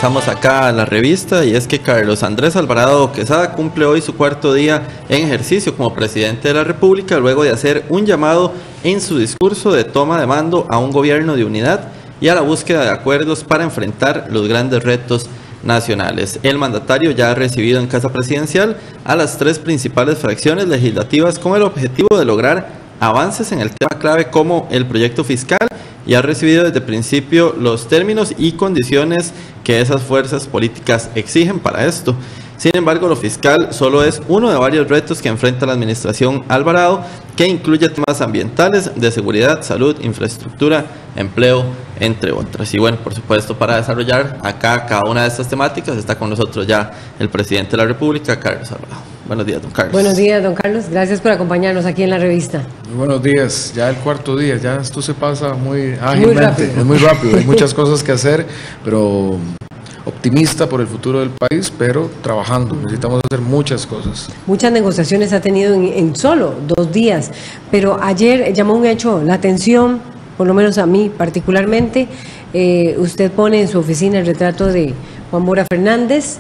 Comenzamos acá la revista y es que Carlos Andrés Alvarado Quesada cumple hoy su cuarto día en ejercicio como presidente de la República luego de hacer un llamado en su discurso de toma de mando a un gobierno de unidad y a la búsqueda de acuerdos para enfrentar los grandes retos nacionales. El mandatario ya ha recibido en Casa Presidencial a las tres principales fracciones legislativas con el objetivo de lograr avances en el tema clave como el proyecto fiscal y ha recibido desde el principio los términos y condiciones que esas fuerzas políticas exigen para esto. Sin embargo, lo fiscal solo es uno de varios retos que enfrenta la administración Alvarado, que incluye temas ambientales, de seguridad, salud, infraestructura, empleo, entre otras. Y bueno, por supuesto, para desarrollar acá cada una de estas temáticas está con nosotros ya el presidente de la República, Carlos Alvarado. Buenos días, don Carlos. Buenos días, don Carlos. Gracias por acompañarnos aquí en la revista. Muy buenos días. Ya el cuarto día, ya esto se pasa muy ágilmente. Es muy rápido. Hay muchas cosas que hacer, pero optimista por el futuro del país, pero trabajando. Necesitamos hacer muchas cosas. Muchas negociaciones ha tenido en solo 2 días, pero ayer llamó un hecho la atención, por lo menos a mí particularmente. Usted pone en su oficina el retrato de Juan Mora Fernández,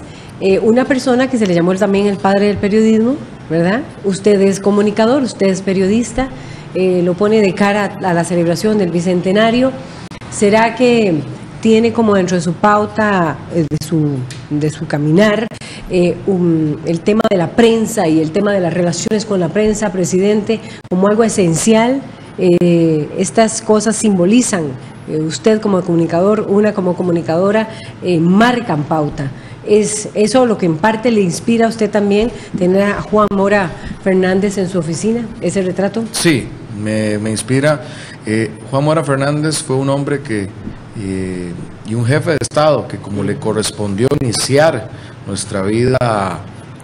una persona que se le llamó también el padre del periodismo, ¿verdad? Usted es comunicador, usted es periodista, lo pone de cara a la celebración del Bicentenario. ¿Será que tiene como dentro de su pauta, de su caminar, el tema de la prensa y el tema de las relaciones con la prensa, presidente, como algo esencial? Estas cosas simbolizan, usted como comunicador, una como comunicadora, marcan pauta. ¿Es eso lo que en parte le inspira a usted también, tener a Juan Mora Fernández en su oficina, ese retrato? Sí, me inspira. Juan Mora Fernández fue un hombre y un jefe de Estado que, como le correspondió iniciar nuestra vida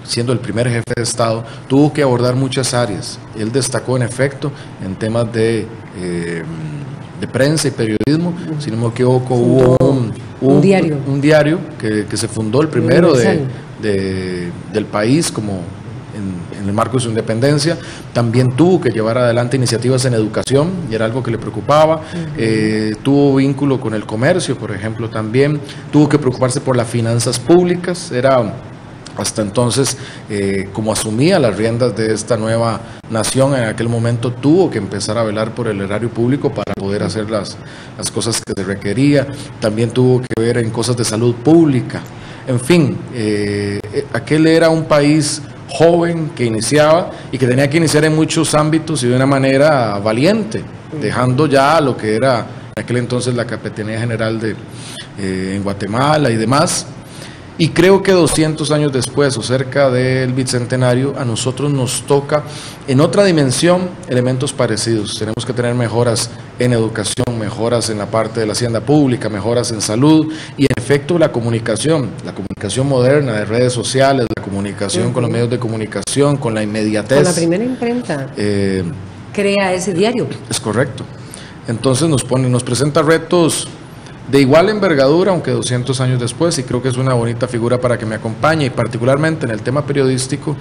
siendo el primer jefe de Estado, tuvo que abordar muchas áreas. Él destacó en efecto en temas de prensa y periodismo. Si no me equivoco, hubo un diario que se fundó, el primero del país, como en el marco de su independencia. También tuvo que llevar adelante iniciativas en educación, y era algo que le preocupaba. Tuvo vínculo con el comercio, por ejemplo, también. Tuvo que preocuparse por las finanzas públicas. Era hasta entonces, como asumía las riendas de esta nueva nación, en aquel momento tuvo que empezar a velar por el erario público para poder hacer las cosas que se requería. También tuvo que ver en cosas de salud pública. En fin, aquel era un país joven que iniciaba y que tenía que iniciar en muchos ámbitos y de una manera valiente, dejando ya lo que era en aquel entonces la Capitanía General en Guatemala y demás. Y creo que 200 años después, o cerca del Bicentenario, a nosotros nos toca en otra dimensión elementos parecidos. Tenemos que tener mejoras en educación, mejoras en la parte de la hacienda pública, mejoras en salud y en efecto la comunicación moderna de redes sociales, la comunicación con los medios de comunicación, con la inmediatez. Con la primera imprenta crea ese diario. Es correcto. Entonces nos presenta retos de igual envergadura, aunque 200 años después, y creo que es una bonita figura para que me acompañe, y particularmente en el tema periodístico.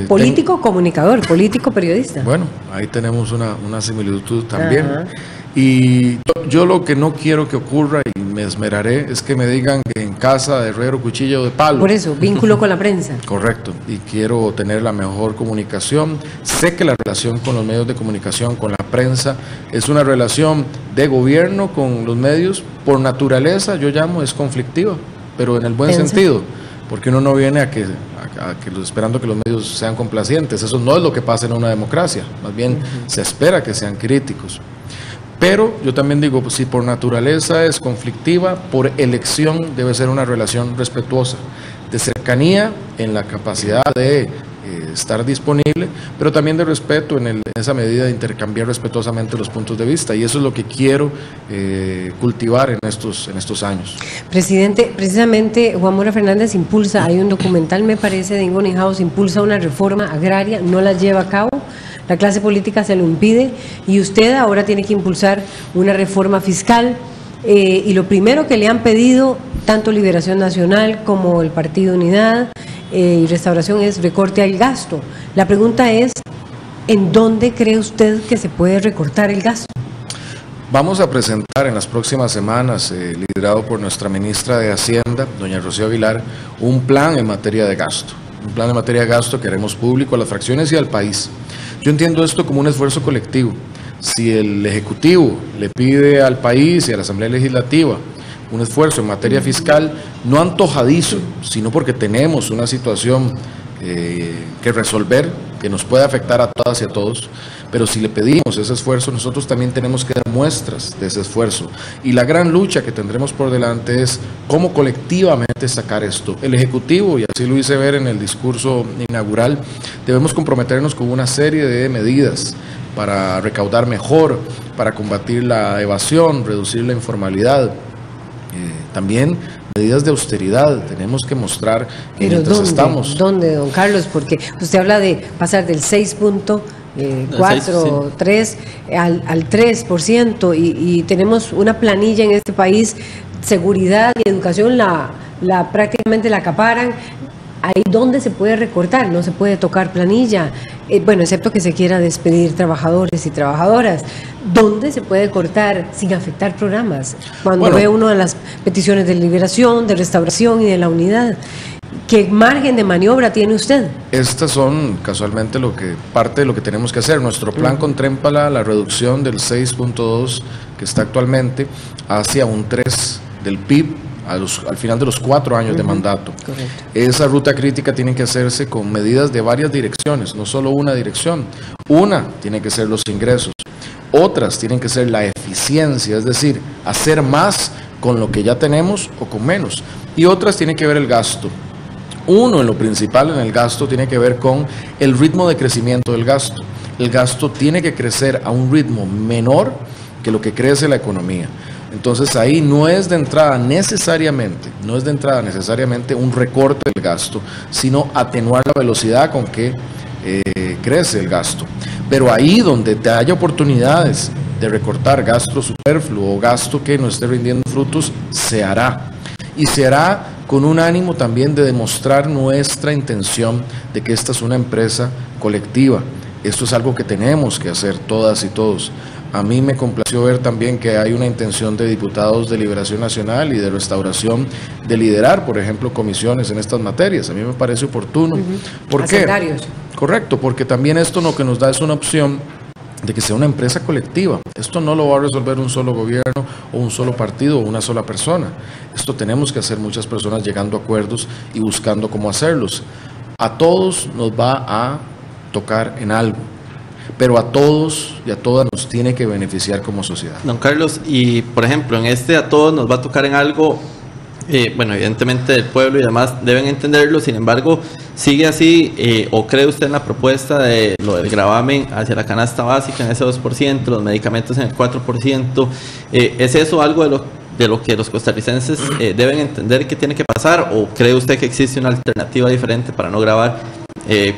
Político, comunicador, político, periodista. Bueno, ahí tenemos una similitud también. Ajá. Y yo lo que no quiero que ocurra, y me esmeraré, es que me digan que en casa de herrero cuchillo de palo. Por eso, vínculo con la prensa. Correcto, y quiero tener la mejor comunicación. Sé que la relación con los medios de comunicación, con la prensa, es una relación de gobierno con los medios, por naturaleza, yo llamo, es conflictiva, pero en el buen sentido, porque uno no viene esperando que los medios sean complacientes. Eso no es lo que pasa en una democracia, más bien se espera que sean críticos. Pero yo también digo, pues, si por naturaleza es conflictiva, por elección debe ser una relación respetuosa, de cercanía en la capacidad de estar disponible, pero también de respeto en esa medida de intercambiar respetuosamente los puntos de vista, y eso es lo que quiero cultivar en estos años. Presidente, precisamente Juan Mora Fernández impulsa, hay un documental, me parece, de Ingoni House, impulsa una reforma agraria, no la lleva a cabo. La clase política se lo impide y usted ahora tiene que impulsar una reforma fiscal y lo primero que le han pedido tanto Liberación Nacional como el Partido Unidad y Restauración es recorte al gasto. La pregunta es, ¿en dónde cree usted que se puede recortar el gasto? Vamos a presentar en las próximas semanas, liderado por nuestra ministra de Hacienda, doña Rocío Aguilar, un plan en materia de gasto. Un plan en materia de gasto que haremos público a las fracciones y al país. Yo entiendo esto como un esfuerzo colectivo. Si el Ejecutivo le pide al país y a la Asamblea Legislativa un esfuerzo en materia fiscal, no antojadizo, sino porque tenemos una situación que resolver, que nos puede afectar a todas y a todos, pero si le pedimos ese esfuerzo, nosotros también tenemos que dar muestras de ese esfuerzo. Y la gran lucha que tendremos por delante es cómo colectivamente sacar esto. El Ejecutivo, y así lo hice ver en el discurso inaugural, debemos comprometernos con una serie de medidas para recaudar mejor, para combatir la evasión, reducir la informalidad, también medidas de austeridad. Tenemos que mostrar que mientras estamos... ¿Dónde, don Carlos? Porque usted habla de pasar del 6.43 al 3%, y tenemos una planilla en este país, seguridad y educación prácticamente la acaparan. Ahí donde se puede recortar, no se puede tocar planilla, bueno, excepto que se quiera despedir trabajadores y trabajadoras. ¿Dónde se puede cortar sin afectar programas? Cuando ve uno de las peticiones de liberación, de restauración y de la unidad, ¿qué margen de maniobra tiene usted? Estas son casualmente parte de lo que tenemos que hacer. Nuestro plan contempla la reducción del 6.2 que está actualmente hacia un 3 del PIB al final de los 4 años de mandato. Correcto. Esa ruta crítica tiene que hacerse con medidas de varias direcciones, no solo una dirección. Una tiene que ser los ingresos, otras tienen que ser la eficiencia, es decir, hacer más con lo que ya tenemos o con menos, y otras tienen que ver el gasto. Uno, en lo principal en el gasto, tiene que ver con el ritmo de crecimiento del gasto. El gasto tiene que crecer a un ritmo menor que lo que crece la economía. Entonces ahí no es de entrada necesariamente un recorte del gasto, sino atenuar la velocidad con que crece el gasto. Pero ahí donde te haya oportunidades de recortar gasto superfluo o gasto que no esté rindiendo frutos, se hará. Y se hará con un ánimo también de demostrar nuestra intención de que esta es una empresa colectiva. Esto es algo que tenemos que hacer todas y todos. A mí me complació ver también que hay una intención de diputados de Liberación Nacional y de Restauración de liderar, por ejemplo, comisiones en estas materias. A mí me parece oportuno. ¿Por qué? Correcto, porque también esto lo que nos da es una opción de que sea una empresa colectiva. Esto no lo va a resolver un solo gobierno o un solo partido o una sola persona. Esto tenemos que hacer muchas personas llegando a acuerdos y buscando cómo hacerlos. A todos nos va a tocar en algo, pero a todos y a todas nos tiene que beneficiar como sociedad. Don Carlos, y por ejemplo, en a todos nos va a tocar en algo, bueno, evidentemente el pueblo y demás deben entenderlo, sin embargo, ¿sigue así o cree usted en la propuesta de lo del gravamen hacia la canasta básica en ese 2%, los medicamentos en el 4%? ¿Es eso algo de lo que los costarricenses deben entender que tiene que pasar, o cree usted que existe una alternativa diferente para no gravar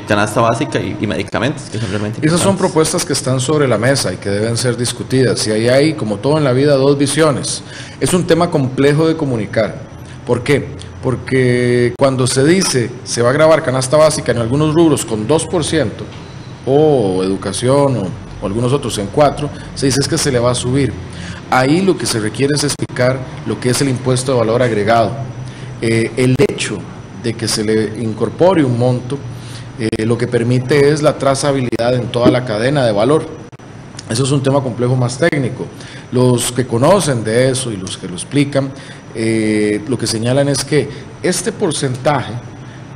canasta básica y medicamentos, que son realmente importantes? Esas son propuestas que están sobre la mesa y que deben ser discutidas, y ahí hay, como todo en la vida, dos visiones. Es un tema complejo de comunicar. ¿Por qué? Porque cuando se dice se va a gravar canasta básica en algunos rubros con 2%, o educación o algunos otros en 4%, se dice es que se le va a subir. Ahí lo que se requiere es explicar lo que es el impuesto de valor agregado. El hecho de que se le incorpore un monto lo que permite es la trazabilidad en toda la cadena de valor. Eso es un tema complejo más técnico. Los que conocen de eso y los que lo explican, lo que señalan es que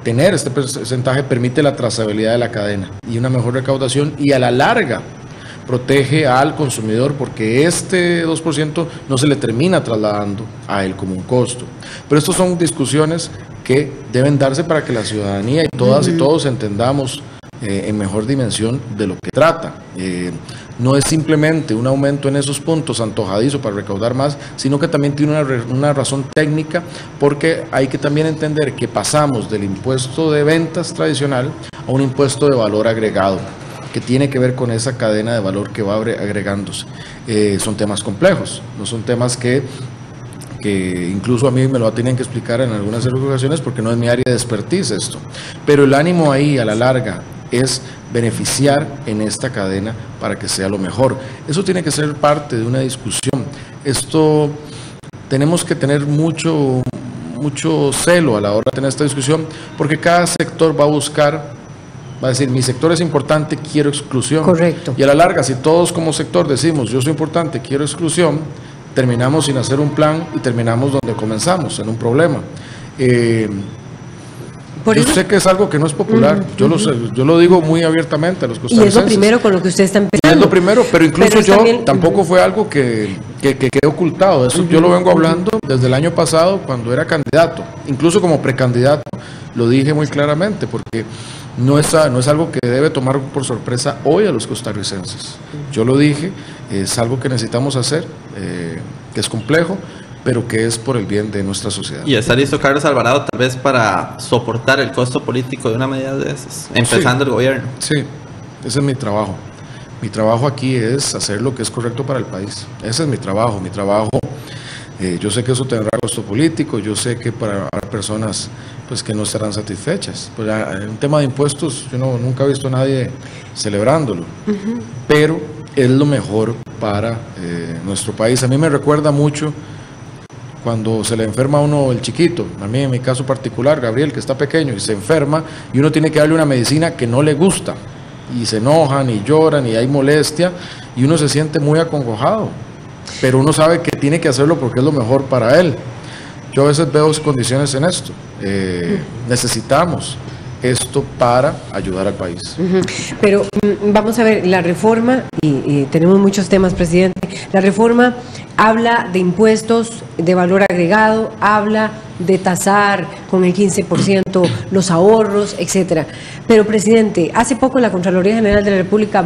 tener este porcentaje permite la trazabilidad de la cadena y una mejor recaudación, y a la larga protege al consumidor, porque este 2% no se le termina trasladando a él como un costo. Pero estas son discusiones que deben darse para que la ciudadanía y todas y todos entendamos en mejor dimensión de lo que trata. No es simplemente un aumento en esos puntos antojadizo para recaudar más, sino que también tiene una razón técnica, porque hay que también entender que pasamos del impuesto de ventas tradicional a un impuesto de valor agregado, que tiene que ver con esa cadena de valor que va agregándose. Son temas complejos, no son temas que incluso a mí me lo tienen que explicar en algunas ocasiones, porque no es mi área de expertise esto. Pero el ánimo ahí a la larga es beneficiar en esta cadena para que sea lo mejor. Eso tiene que ser parte de una discusión. Esto tenemos que tener mucho celo a la hora de tener esta discusión, porque cada sector va a buscar, va a decir, mi sector es importante, quiero exclusión. Correcto. Y a la larga, si todos como sector decimos, yo soy importante, quiero exclusión, terminamos sin hacer un plan y terminamos donde comenzamos, en un problema. Yo sé que es algo que no es popular, yo lo digo muy abiertamente a los costarricenses. Y es lo primero con lo que usted está empezando. Es lo primero, pero incluso yo tampoco fue algo que quedé ocultado. Eso yo lo vengo hablando desde el año pasado cuando era candidato, incluso como precandidato. Lo dije muy claramente porque no es algo que debe tomar por sorpresa hoy a los costarricenses. Yo lo dije, es algo que necesitamos hacer, que es complejo, pero que es por el bien de nuestra sociedad. ¿Y está listo Carlos Alvarado tal vez para soportar el costo político de una medida de esas, empezando el gobierno? Sí, ese es mi trabajo. Mi trabajo aquí es hacer lo que es correcto para el país. Ese es mi trabajo. Yo sé que eso tendrá costo político, yo sé que para personas pues que no estarán satisfechas. Pues, en un tema de impuestos yo nunca he visto a nadie celebrándolo, pero es lo mejor para nuestro país. A mí me recuerda mucho cuando se le enferma a uno el chiquito, a mí en mi caso particular, Gabriel, que está pequeño y se enferma y uno tiene que darle una medicina que no le gusta y se enojan y lloran y hay molestia y uno se siente muy acongojado, pero uno sabe que tiene que hacerlo porque es lo mejor para él. Yo a veces veo condiciones en esto, necesitamos esto para ayudar al país. Pero vamos a ver, la reforma, y tenemos muchos temas, presidente, la reforma habla de impuestos de valor agregado, habla de tasar con el 15% los ahorros, etcétera. Pero, presidente, hace poco la Contraloría General de la República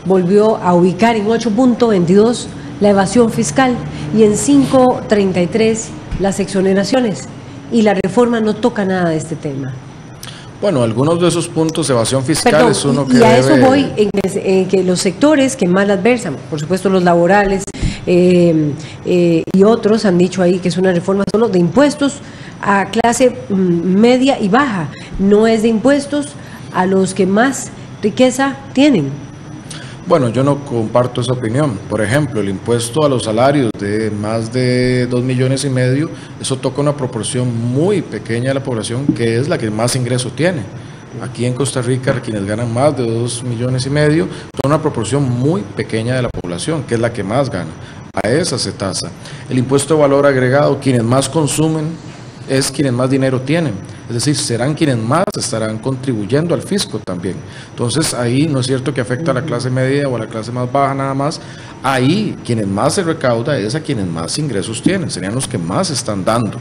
volvió a ubicar en 8.22 la evasión fiscal y en 5.33 las exoneraciones, y la reforma no toca nada de este tema. Bueno, algunos de esos puntos, evasión fiscal, perdón, es uno que y a debe... eso voy, en que los sectores que más la adversan, por supuesto los laborales y otros han dicho ahí que es una reforma solo de impuestos a clase media y baja, no es de impuestos a los que más riqueza tienen. Bueno, yo no comparto esa opinión. Por ejemplo, el impuesto a los salarios de más de 2,5 millones, eso toca una proporción muy pequeña de la población, que es la que más ingreso tiene. Aquí en Costa Rica, quienes ganan más de 2,5 millones, son una proporción muy pequeña de la población, que es la que más gana. A esa se tasa. El impuesto de valor agregado, quienes más consumen, es quienes más dinero tienen. Es decir, serán quienes más estarán contribuyendo al fisco también. Entonces, ahí no es cierto que afecta a la clase media o a la clase más baja nada más. Ahí, quienes más se recauda es a quienes más ingresos tienen, serían los que más están dando.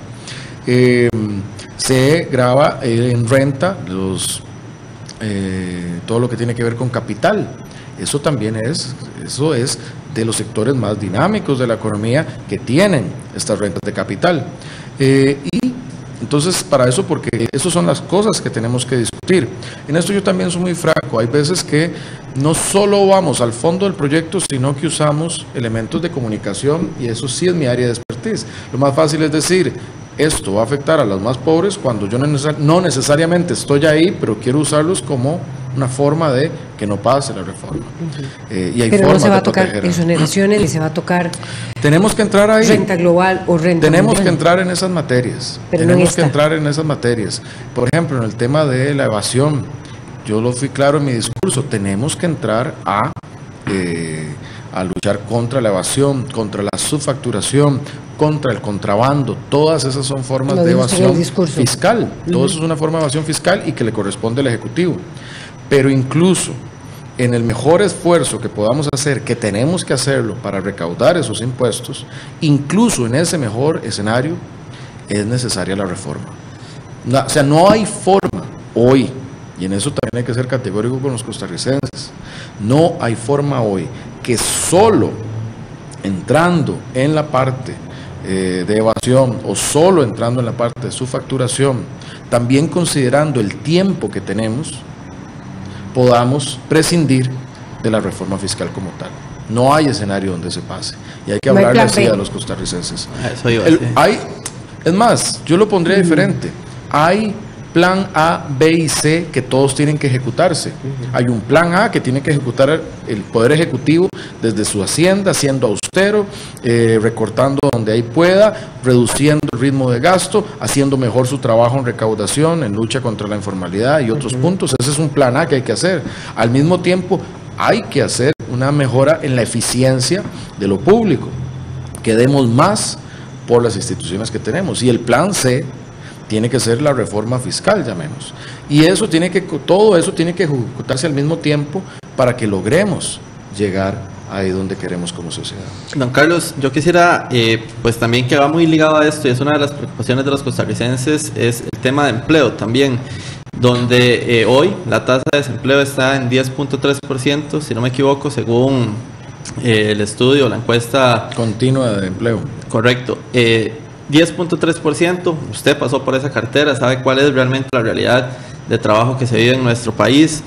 Se grava en renta todo lo que tiene que ver con capital. Eso es de los sectores más dinámicos de la economía que tienen estas rentas de capital. Y entonces para eso, porque esas son las cosas que tenemos que discutir. En esto yo también soy muy franco, hay veces que no solo vamos al fondo del proyecto, sino que usamos elementos de comunicación, y eso sí es mi área de expertise. Lo más fácil es decir, esto va a afectar a los más pobres cuando yo no necesariamente estoy ahí, pero quiero usarlos como una forma de que no pase la reforma. Y hay pero no se va a tocar proteger. exoneraciones ni se va a tocar tenemos que entrar ahí. Renta global o renta Tenemos mundial. que entrar en esas materias. Pero tenemos no que entrar en esas materias. Por ejemplo, en el tema de la evasión, yo lo fui claro en mi discurso, tenemos que entrar a luchar contra la evasión, contra la subfacturación, contra el contrabando. Todas esas son formas de evasión fiscal. Todo eso es una forma de evasión fiscal y que le corresponde al Ejecutivo. Pero incluso en el mejor esfuerzo que podamos hacer, que tenemos que hacerlo para recaudar esos impuestos, incluso en ese mejor escenario, es necesaria la reforma. O sea, no hay forma hoy, y en eso también hay que ser categórico con los costarricenses, no hay forma hoy que solo entrando en la parte de evasión o solo entrando en la parte de subfacturación, también considerando el tiempo que tenemos, podamos prescindir de la reforma fiscal como tal. No hay escenario donde se pase. Y hay que hablarle así a los costarricenses. Eso iba Es más, yo lo pondría diferente. Hay plan A, B y C que todos tienen que ejecutarse. Hay un plan A que tiene que ejecutar el Poder Ejecutivo desde su hacienda, siendo austero, recortando donde ahí pueda, reduciendo el ritmo de gasto, haciendo mejor su trabajo en recaudación, en lucha contra la informalidad y otros puntos. Ese es un plan A que hay que hacer. Al mismo tiempo, hay que hacer una mejora en la eficiencia de lo público, que demos más por las instituciones que tenemos. Y el plan C tiene que ser la reforma fiscal, llamemos. Y eso todo eso tiene que ejecutarse al mismo tiempo para que logremos llegar ahí donde queremos como sociedad. Don Carlos, yo quisiera, pues también que va muy ligado a esto, y es una de las preocupaciones de los costarricenses, es el tema de empleo también, donde hoy la tasa de desempleo está en 10.3%, si no me equivoco, según el estudio, la encuesta continua de empleo. Correcto. 10.3%, usted pasó por esa cartera, sabe cuál es realmente la realidad de trabajo que se vive en nuestro país.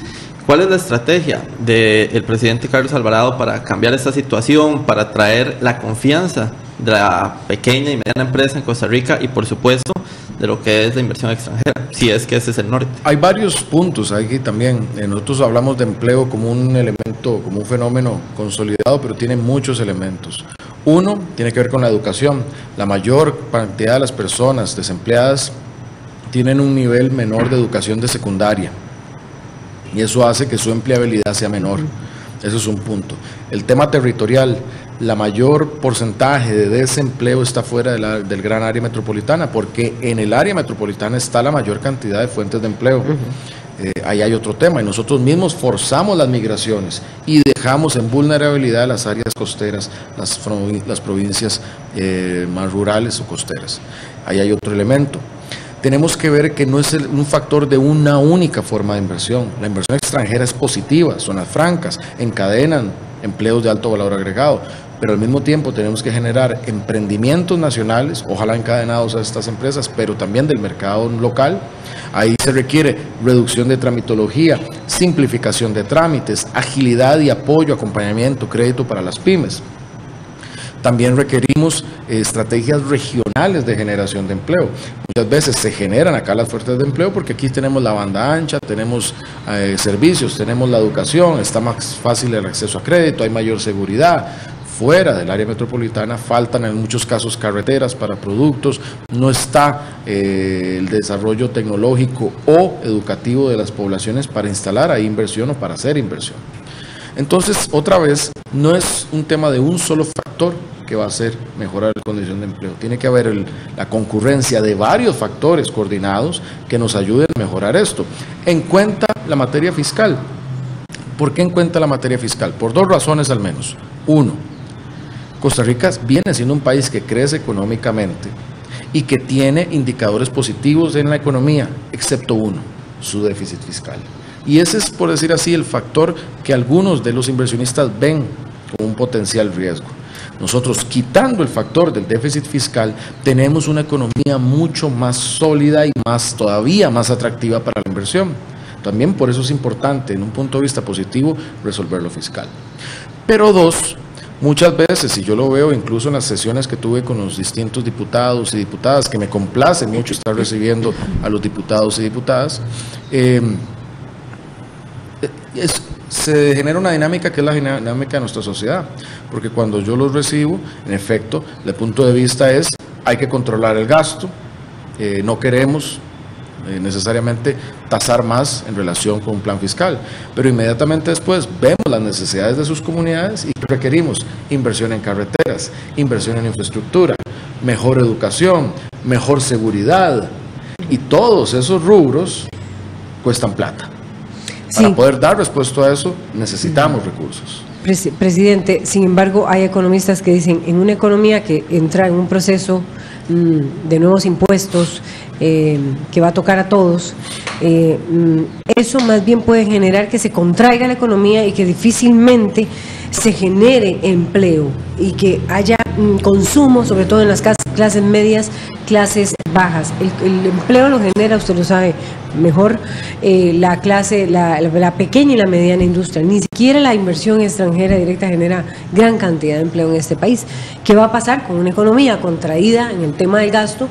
¿Cuál es la estrategia del presidente Carlos Alvarado para cambiar esta situación, para traer la confianza de la pequeña y mediana empresa en Costa Rica y, por supuesto, de lo que es la inversión extranjera, si es que ese es el norte? Hay varios puntos aquí también. Nosotros hablamos de empleo como un elemento, como un fenómeno consolidado, pero tiene muchos elementos. Uno, tiene que ver con la educación. La mayor cantidad de las personas desempleadas tienen un nivel menor de educación de secundaria y eso hace que su empleabilidad sea menor. Eso es un punto. El tema territorial, la mayor porcentaje de desempleo está fuera del gran área metropolitana, porque en el área metropolitana está la mayor cantidad de fuentes de empleo. Ahí hay otro tema, y nosotros mismos forzamos las migraciones y dejamos en vulnerabilidad las áreas costeras, las provincias más rurales o costeras. Ahí hay otro elemento. Tenemos que ver que no es un factor de una única forma de inversión. La inversión extranjera es positiva, zonas francas, encadenan empleos de alto valor agregado, pero al mismo tiempo tenemos que generar emprendimientos nacionales, ojalá encadenados a estas empresas, pero también del mercado local. Ahí se requiere reducción de tramitología, simplificación de trámites, agilidad y apoyo, acompañamiento, crédito para las pymes. También requerimos estrategias regionales de generación de empleo. Muchas veces se generan acá las fuentes de empleo porque aquí tenemos la banda ancha, tenemos servicios, tenemos la educación, está más fácil el acceso a crédito, hay mayor seguridad. Fuera del área metropolitana faltan en muchos casos carreteras para productos, no está el desarrollo tecnológico o educativo de las poblaciones para instalar ahí inversión o para hacer inversión. Entonces, otra vez, no es un tema de un solo factor que va a hacer mejorar la condición de empleo. Tiene que haber la concurrencia de varios factores coordinados que nos ayuden a mejorar esto. En cuenta la materia fiscal. ¿Por qué en cuenta la materia fiscal? Por dos razones al menos. Uno, Costa Rica viene siendo un país que crece económicamente y que tiene indicadores positivos en la economía, excepto uno, su déficit fiscal. Y ese es, por decir así, el factor que algunos de los inversionistas ven como un potencial riesgo. Nosotros, quitando el factor del déficit fiscal, tenemos una economía mucho más sólida y todavía más atractiva para la inversión. También por eso es importante, en un punto de vista positivo, resolver lo fiscal. Pero dos, muchas veces, y yo lo veo incluso en las sesiones que tuve con los distintos diputados y diputadas, que me complace mucho estar recibiendo a los diputados y diputadas, se genera una dinámica que es la dinámica de nuestra sociedad, porque cuando yo los recibo, en efecto, el punto de vista es, hay que controlar el gasto, no queremos necesariamente tasar más en relación con un plan fiscal, pero inmediatamente después vemos las necesidades de sus comunidades y requerimos inversión en carreteras, inversión en infraestructura, mejor educación, mejor seguridad, y todos esos rubros cuestan plata. Para poder dar respuesta a eso, necesitamos recursos. Presidente, sin embargo, hay economistas que dicen, en una economía que entra en un proceso de nuevos impuestos que va a tocar a todos, eso más bien puede generar que se contraiga la economía y que difícilmente se genere empleo y que haya consumo, sobre todo en las clases medias, clases bajas. El empleo lo genera, usted lo sabe mejor, la pequeña y la mediana industria. Ni siquiera la inversión extranjera directa genera gran cantidad de empleo en este país. ¿Qué va a pasar con una economía contraída en el tema del gasto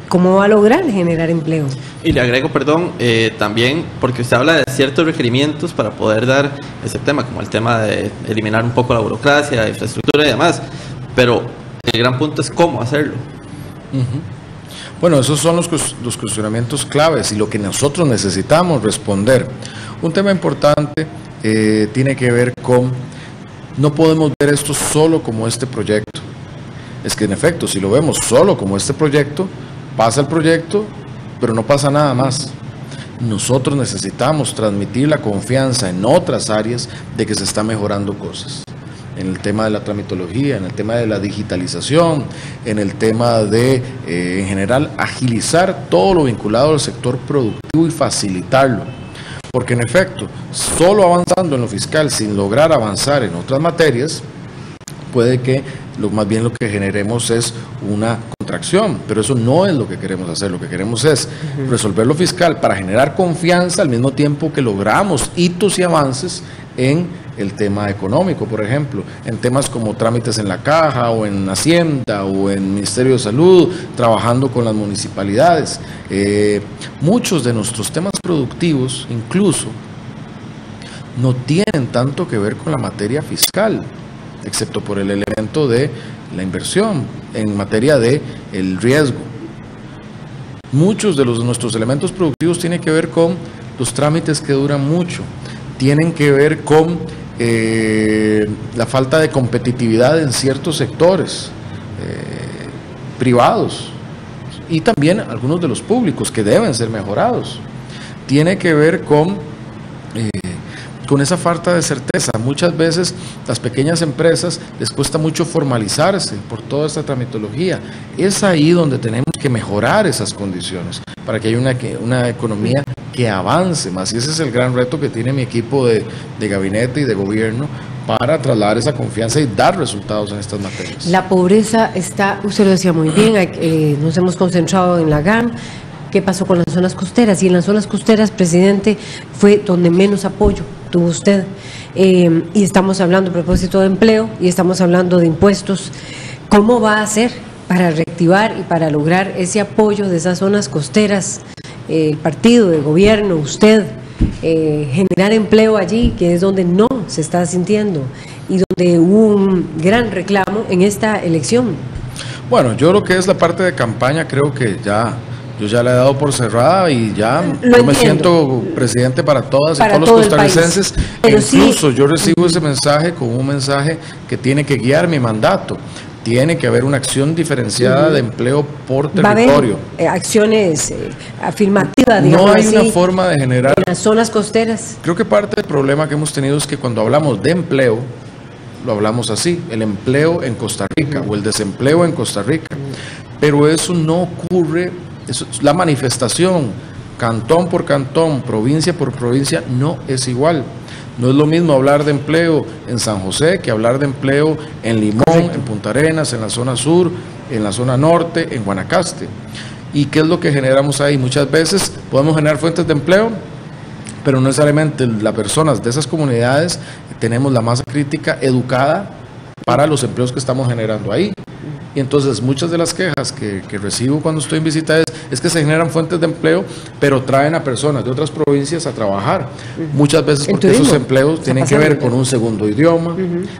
¿cómo va a lograr generar empleo? Y le agrego, perdón, también porque usted habla de ciertos requerimientos para poder dar ese tema, como el tema de eliminar un poco la burocracia, la infraestructura y demás, pero el gran punto es cómo hacerlo. Bueno, esos son los cuestionamientos claves y lo que nosotros necesitamos responder. Un tema importante tiene que ver con, no podemos ver esto solo como este proyecto. Es que en efecto, si lo vemos solo como este proyecto, pasa el proyecto, pero no pasa nada más. Nosotros necesitamos transmitir la confianza en otras áreas de que se están mejorando cosas. En el tema de la tramitología, en el tema de la digitalización, en el tema de, en general, agilizar todo lo vinculado al sector productivo y facilitarlo. Porque en efecto, solo avanzando en lo fiscal sin lograr avanzar en otras materias, puede que más bien lo que generemos es una contracción, pero eso no es lo que queremos hacer. Lo que queremos es resolver lo fiscal para generar confianza al mismo tiempo que logramos hitos y avances en el tema económico, por ejemplo, en temas como trámites en la Caja o en Hacienda o en Ministerio de Salud, trabajando con las municipalidades. Muchos de nuestros temas productivos incluso no tienen tanto que ver con la materia fiscal, excepto por el elemento de la inversión en materia de el riesgo. Muchos de nuestros elementos productivos tienen que ver con los trámites que duran mucho, tienen que ver con la falta de competitividad en ciertos sectores privados y también algunos de los públicos que deben ser mejorados. Tiene que ver con esa falta de certeza. Muchas veces las pequeñas empresas les cuesta mucho formalizarse por toda esta tramitología. Es ahí donde tenemos que mejorar esas condiciones para que haya una economía que avance más. Y ese es el gran reto que tiene mi equipo de gabinete y de gobierno para trasladar esa confianza y dar resultados en estas materias. La pobreza está, usted lo decía muy bien, nos hemos concentrado en la GAM. ¿Qué pasó con las zonas costeras? Y en las zonas costeras, presidente, fue donde menos apoyo tuvo usted. Y estamos hablando a propósito de empleo y estamos hablando de impuestos. ¿Cómo va a hacer para reactivar y para lograr ese apoyo de esas zonas costeras? El partido de gobierno, usted, generar empleo allí, que es donde no se está sintiendo y donde hubo un gran reclamo en esta elección. Bueno, yo lo que es la parte de campaña creo que yo ya la he dado por cerrada y ya yo me siento presidente para todas y todos los costarricenses. Pero incluso yo recibo ese mensaje como un mensaje que tiene que guiar mi mandato. Tiene que haber una acción diferenciada de empleo por territorio. Va a haber acciones afirmativas, digamos. No hay una forma de generar. En las zonas costeras. Creo que parte del problema que hemos tenido es que cuando hablamos de empleo, lo hablamos así, el empleo en Costa Rica o el desempleo en Costa Rica. Pero eso no ocurre. La manifestación, cantón por cantón, provincia por provincia, no es igual. No es lo mismo hablar de empleo en San José que hablar de empleo en Limón, en Punta Arenas, en la zona sur, en la zona norte, en Guanacaste. ¿Y qué es lo que generamos ahí? Muchas veces podemos generar fuentes de empleo, pero no necesariamente las personas de esas comunidades tenemos la masa crítica educada para los empleos que estamos generando ahí. Y entonces muchas de las quejas que recibo cuando estoy en visita es que se generan fuentes de empleo, pero traen a personas de otras provincias a trabajar. Muchas veces porque esos empleos tienen que ver con un segundo idioma,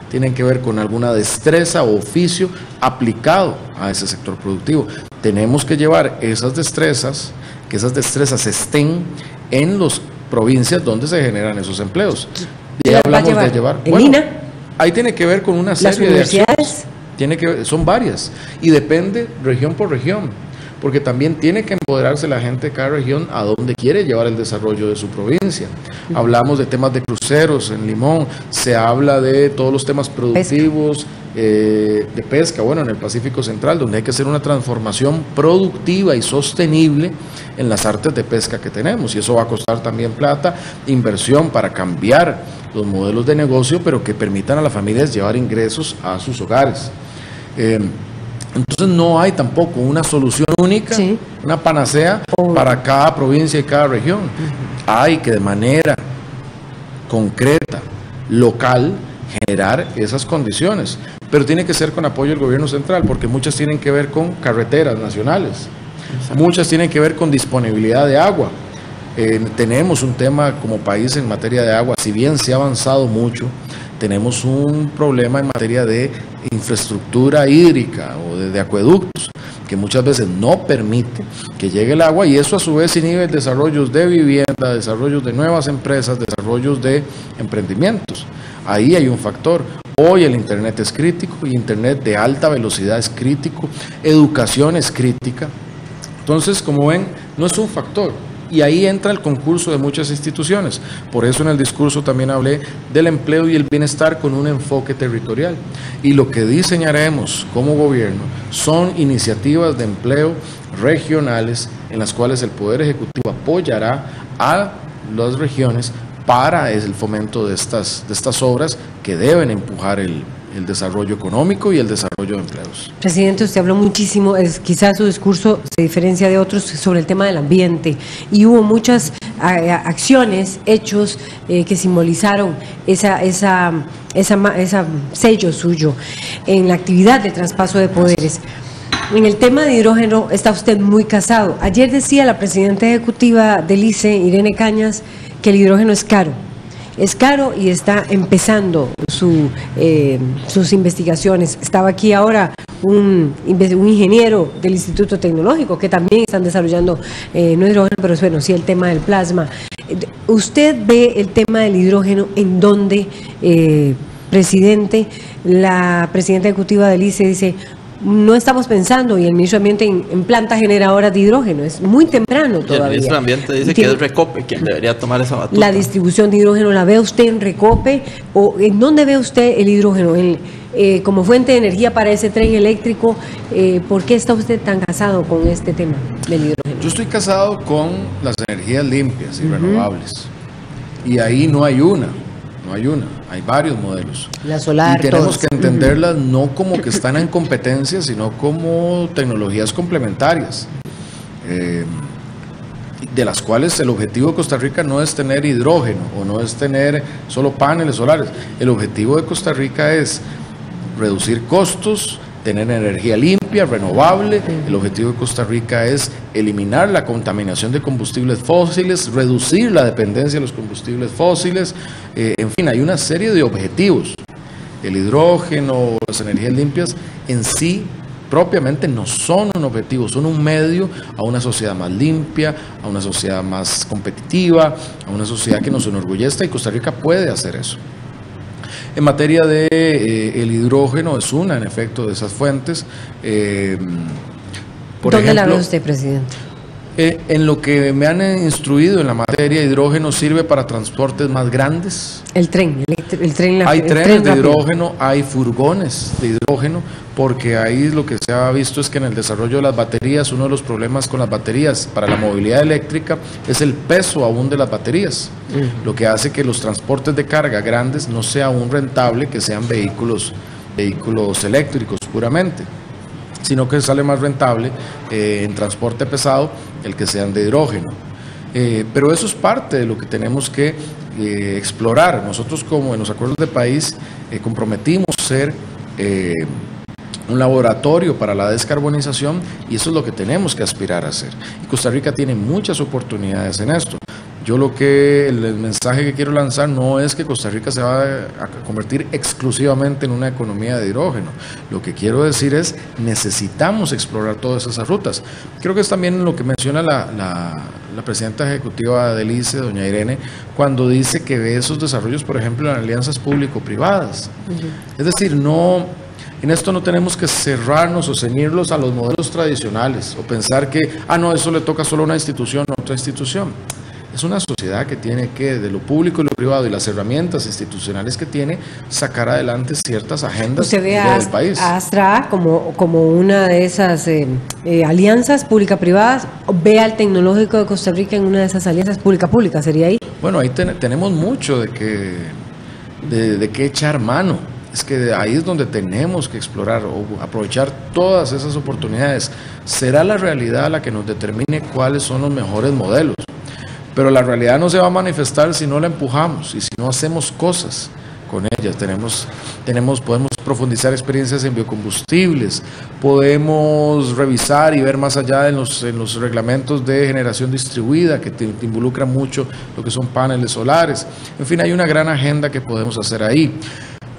tienen que ver con alguna destreza o oficio aplicado a ese sector productivo. Tenemos que llevar esas destrezas, que esas destrezas estén en las provincias donde se generan esos empleos. Y hablamos de llevar. Bueno, ahí tiene que ver con una serie de acciones. Son varias y depende región por región, porque también tiene que empoderarse la gente de cada región a donde quiere llevar el desarrollo de su provincia. Hablamos de temas de cruceros en Limón, se habla de todos los temas productivos, de pesca, bueno, en el Pacífico Central, donde hay que hacer una transformación productiva y sostenible en las artes de pesca que tenemos, y eso va a costar también plata, inversión para cambiar los modelos de negocio, pero que permitan a las familias llevar ingresos a sus hogares. Entonces no hay tampoco una solución única, una panacea para cada provincia y cada región. Hay que de manera concreta, local, generar esas condiciones, pero tiene que ser con apoyo del gobierno central, porque muchas tienen que ver con carreteras nacionales. Muchas tienen que ver con disponibilidad de agua. Tenemos un tema como país en materia de agua, si bien se ha avanzado mucho, tenemos un problema en materia de infraestructura hídrica o de acueductos, que muchas veces no permite que llegue el agua, y eso a su vez inhibe desarrollos de vivienda, desarrollos de nuevas empresas, desarrollos de emprendimientos. Ahí hay un factor. Hoy el internet es crítico, y internet de alta velocidad es crítico, educación es crítica. Entonces, como ven, no es un factor. Y ahí entra el concurso de muchas instituciones. Por eso en el discurso también hablé del empleo y el bienestar con un enfoque territorial. Y lo que diseñaremos como gobierno son iniciativas de empleo regionales en las cuales el Poder Ejecutivo apoyará a las regiones para el fomento de estas obras que deben empujar el desarrollo económico y el desarrollo de empleos. Presidente, usted habló muchísimo, quizás su discurso se diferencia de otros sobre el tema del ambiente, y hubo muchas acciones, hechos que simbolizaron esa sello suyo en la actividad de traspaso de poderes. En el tema de hidrógeno está usted muy casado. Ayer decía la presidenta ejecutiva del ICE, Irene Cañas, que el hidrógeno es caro. Es caro y está empezando sus investigaciones. Estaba aquí ahora un ingeniero del Instituto Tecnológico que también están desarrollando, no hidrógeno, pero bueno, sí el tema del plasma. ¿Usted ve el tema del hidrógeno en donde, presidente, la presidenta ejecutiva del ICE dice: no estamos pensando, y el ministro de Ambiente en plantas generadoras de hidrógeno? Es muy temprano todavía. El ministro de Ambiente dice que es Recope quien debería tomar esa batuta. La distribución de hidrógeno, ¿la ve usted en Recope? ¿O en dónde ve usted el hidrógeno? Como fuente de energía para ese tren eléctrico. ¿Por qué está usted tan casado con este tema del hidrógeno? Yo estoy casado con las energías limpias y renovables. Y ahí no hay una. Hay varios modelos. La solar, y tenemos que entenderlas no como que están en competencia, sino como tecnologías complementarias, de las cuales el objetivo de Costa Rica no es tener hidrógeno o no es tener solo paneles solares. El objetivo de Costa Rica es reducir costos, tener energía limpia, renovable. El objetivo de Costa Rica es eliminar la contaminación de combustibles fósiles, reducir la dependencia de los combustibles fósiles. En fin, hay una serie de objetivos. El hidrógeno, las energías limpias en sí propiamente no son un objetivo, son un medio a una sociedad más limpia, a una sociedad más competitiva, a una sociedad que nos enorgullezca, y Costa Rica puede hacer eso. En materia de el hidrógeno, es una, en efecto, de esas fuentes. ¿Dónde la ve usted, presidente? En lo que me han instruido en la materia, hidrógeno sirve para transportes más grandes. El tren. Hay trenes de hidrógeno, hay furgones de hidrógeno, porque ahí lo que se ha visto es que en el desarrollo de las baterías, uno de los problemas con las baterías para la movilidad eléctrica es el peso aún de las baterías, lo que hace que los transportes de carga grandes no sea aún rentable que sean vehículos eléctricos puramente, sino que sale más rentable en transporte pesado el que sean de hidrógeno. Pero eso es parte de lo que tenemos que explorar. Nosotros, como en los acuerdos de país, comprometimos ser un laboratorio para la descarbonización, y eso es lo que tenemos que aspirar a hacer. Y Costa Rica tiene muchas oportunidades en esto. Yo el mensaje que quiero lanzar no es que Costa Rica se va a convertir exclusivamente en una economía de hidrógeno. Lo que quiero decir es, necesitamos explorar todas esas rutas. Creo que es también lo que menciona la presidenta ejecutiva del ICE, doña Irene, cuando dice que ve esos desarrollos, por ejemplo, en alianzas público-privadas. Es decir, en esto no tenemos que cerrarnos o ceñirlos a los modelos tradicionales o pensar que, no, eso le toca solo a una institución o a otra institución. Es una sociedad que tiene que, de lo público y lo privado y las herramientas institucionales que tiene, sacar adelante ciertas agendas del país. ¿Usted ve a Astra como una de esas alianzas pública-privadas? ¿Ve al Tecnológico de Costa Rica en una de esas alianzas pública-pública? ¿Sería ahí? Bueno, ahí tenemos mucho de qué echar mano. Es que ahí es donde tenemos que explorar o aprovechar todas esas oportunidades. Será la realidad la que nos determine cuáles son los mejores modelos. Pero la realidad no se va a manifestar si no la empujamos y si no hacemos cosas con ellas. Podemos profundizar experiencias en biocombustibles, podemos revisar y ver más allá en los reglamentos de generación distribuida que te involucran mucho lo que son paneles solares. En fin, hay una gran agenda que podemos hacer ahí.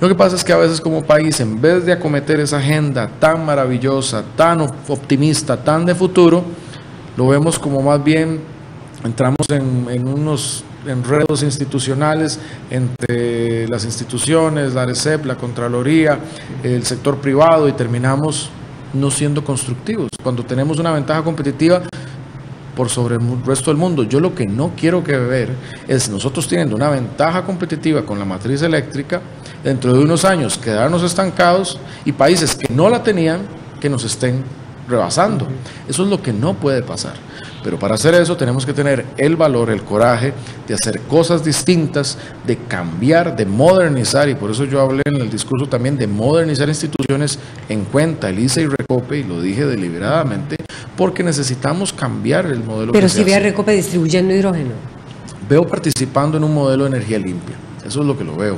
Lo que pasa es que a veces como país, en vez de acometer esa agenda tan maravillosa, tan optimista, tan de futuro, lo vemos como más bien entramos en unos enredos institucionales entre las instituciones, la ARECEP, la Contraloría, el sector privado, y terminamos no siendo constructivos cuando tenemos una ventaja competitiva por sobre el resto del mundo. Yo lo que no quiero que ver es nosotros teniendo una ventaja competitiva con la matriz eléctrica, dentro de unos años quedarnos estancados y países que no la tenían que nos estén rebasando. Eso es lo que no puede pasar. Pero para hacer eso tenemos que tener el valor, el coraje de hacer cosas distintas, de cambiar, de modernizar, y por eso yo hablé en el discurso también de modernizar instituciones en cuenta, el ICE y Recope, y lo dije deliberadamente, porque necesitamos cambiar el modelo. Pero si ve a Recope distribuyendo hidrógeno. Veo participando en un modelo de energía limpia, eso es lo que lo veo.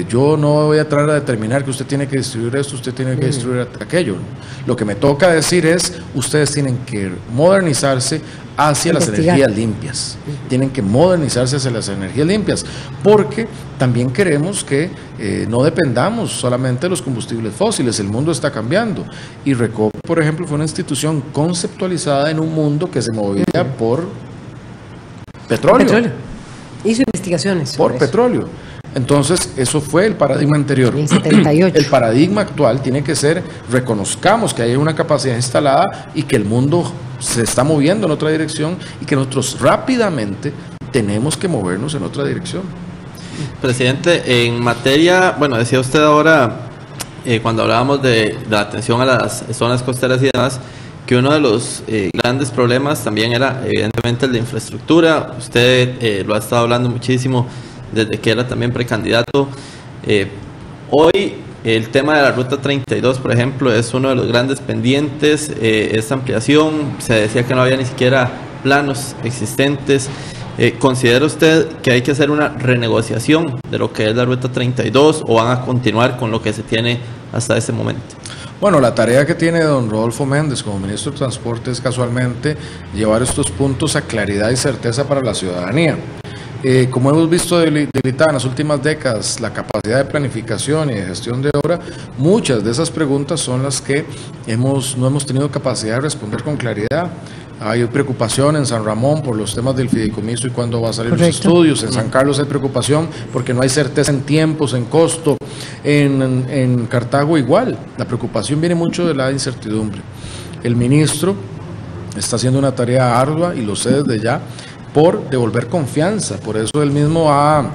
Yo no voy a tratar de determinar que usted tiene que distribuir esto, usted tiene que distribuir aquello. Lo que me toca decir es, ustedes tienen que modernizarse hacia las energías limpias. Tienen que modernizarse hacia las energías limpias, porque también queremos que no dependamos solamente de los combustibles fósiles. El mundo está cambiando. Y Recope, por ejemplo, fue una institución conceptualizada en un mundo que se movía por petróleo. Hizo investigaciones por petróleo. Entonces, eso fue el paradigma anterior. En 78. El paradigma actual tiene que ser, reconozcamos que hay una capacidad instalada y que el mundo se está moviendo en otra dirección y que nosotros rápidamente tenemos que movernos en otra dirección. Presidente, en materia, bueno, decía usted ahora, cuando hablábamos de la atención a las zonas costeras y demás, que uno de los grandes problemas también era evidentemente el de infraestructura. Usted lo ha estado hablando muchísimo desde que era también precandidato. Hoy el tema de la Ruta 32, por ejemplo, es uno de los grandes pendientes. Esta ampliación, se decía que no había ni siquiera planos existentes. ¿Considera usted que hay que hacer una renegociación de lo que es la Ruta 32 o van a continuar con lo que se tiene hasta ese momento? Bueno, la tarea que tiene don Rodolfo Méndez como ministro de Transporte es casualmente llevar estos puntos a claridad y certeza para la ciudadanía. Como hemos visto debilitada en las últimas décadas la capacidad de planificación y de gestión de obra, muchas de esas preguntas son las que no hemos tenido capacidad de responder con claridad. Hay preocupación en San Ramón por los temas del fideicomiso y cuándo va a salir los estudios. En San Carlos hay preocupación porque no hay certeza en tiempos, en costo. En Cartago igual. La preocupación viene mucho de la incertidumbre. El ministro está haciendo una tarea ardua y lo sé desde ya, por devolver confianza. Por eso él mismo ha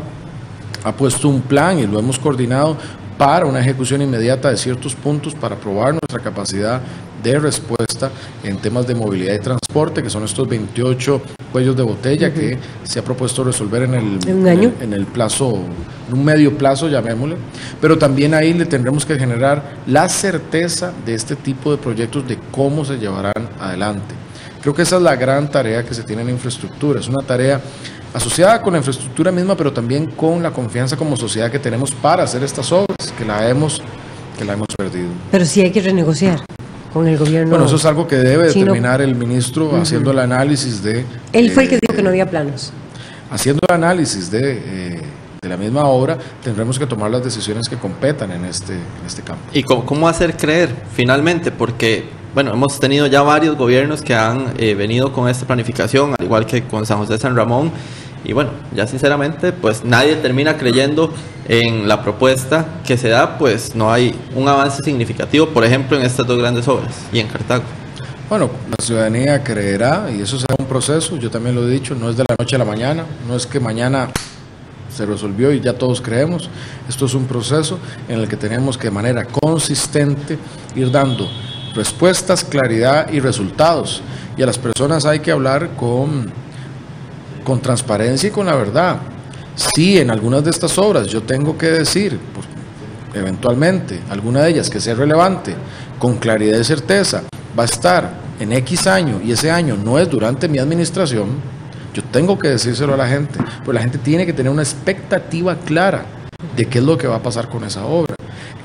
puesto un plan y lo hemos coordinado para una ejecución inmediata de ciertos puntos para probar nuestra capacidad de respuesta en temas de movilidad y transporte, que son estos 28 cuellos de botella que se ha propuesto resolver en el plazo, en un medio plazo, llamémosle. Pero también ahí le tendremos que generar la certeza de este tipo de proyectos, de cómo se llevarán adelante. Creo que esa es la gran tarea que se tiene en la infraestructura. Es una tarea asociada con la infraestructura misma, pero también con la confianza como sociedad que tenemos para hacer estas obras, que la hemos perdido. Pero sí hay que renegociar con el gobierno. Bueno, eso es algo que debe determinar el ministro haciendo el análisis de... Él fue el que dijo que no había planos. Haciendo el análisis de la misma obra, tendremos que tomar las decisiones que competan en este campo. ¿Y cómo hacer creer finalmente? Porque... bueno, hemos tenido ya varios gobiernos que han venido con esta planificación, al igual que con San José de San Ramón, y bueno, ya sinceramente, pues nadie termina creyendo en la propuesta que se da, pues no hay un avance significativo, por ejemplo, en estas dos grandes obras y en Cartago. Bueno, la ciudadanía creerá y eso será un proceso, yo también lo he dicho, no es de la noche a la mañana, no es que mañana se resolvió y ya todos creemos. Esto es un proceso en el que tenemos que de manera consistente ir dando respuestas, claridad y resultados, y a las personas hay que hablar con transparencia y con la verdad. Sí, en algunas de estas obras yo tengo que decir, pues, eventualmente, alguna de ellas que sea relevante, con claridad y certeza, va a estar en X año y ese año no es durante mi administración, yo tengo que decírselo a la gente, pues la gente tiene que tener una expectativa clara de qué es lo que va a pasar con esa obra.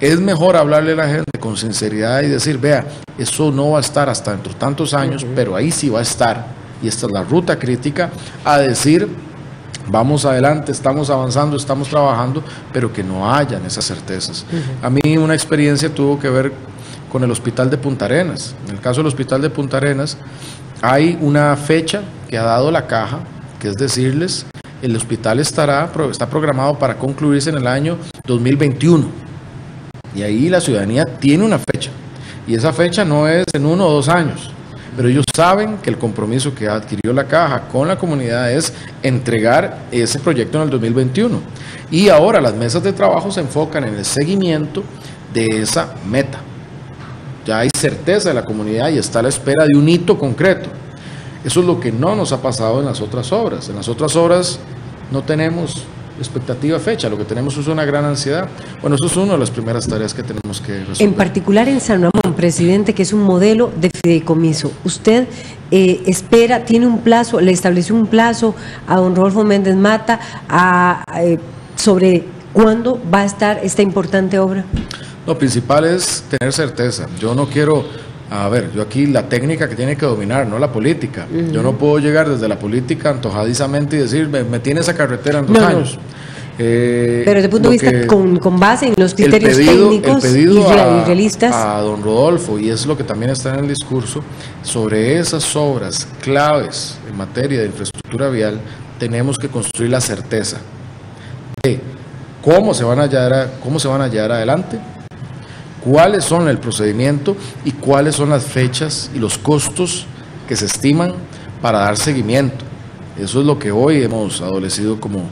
Es mejor hablarle a la gente con sinceridad y decir, vea, eso no va a estar hasta dentro de tantos años, pero ahí sí va a estar, y esta es la ruta crítica, a decir, vamos adelante, estamos avanzando, estamos trabajando, pero que no hayan esas certezas. A mí una experiencia tuvo que ver con el hospital de Punta Arenas. En el caso del hospital de Punta Arenas, hay una fecha que ha dado la caja, que es decirles, el hospital está programado para concluirse en el año 2021. Y ahí la ciudadanía tiene una fecha. Y esa fecha no es en 1 o 2 años. Pero ellos saben que el compromiso que adquirió la caja con la comunidad es entregar ese proyecto en el 2021. Y ahora las mesas de trabajo se enfocan en el seguimiento de esa meta. Ya hay certeza de la comunidad y está a la espera de un hito concreto. Eso es lo que no nos ha pasado en las otras obras. En las otras obras no tenemos expectativa fecha, lo que tenemos es una gran ansiedad. Bueno, eso es una de las primeras tareas que tenemos que resolver. En particular en San Ramón, presidente, que es un modelo de fideicomiso, ¿usted espera, tiene un plazo, le estableció un plazo a don Rodolfo Méndez Mata sobre cuándo va a estar esta importante obra? Lo principal es tener certeza. Yo no quiero, yo aquí la técnica que tiene que dominar, no la política. Yo no puedo llegar desde la política antojadizamente y decir, me tiene esa carretera en 2 años. Pero desde el punto de vista con base en los criterios técnicos y realistas. A don Rodolfo, y es lo que también está en el discurso, sobre esas obras claves en materia de infraestructura vial, tenemos que construir la certeza de cómo se van a llevar adelante, cuáles son el procedimiento y cuáles son las fechas y los costos que se estiman para dar seguimiento. Eso es lo que hoy hemos adolecido como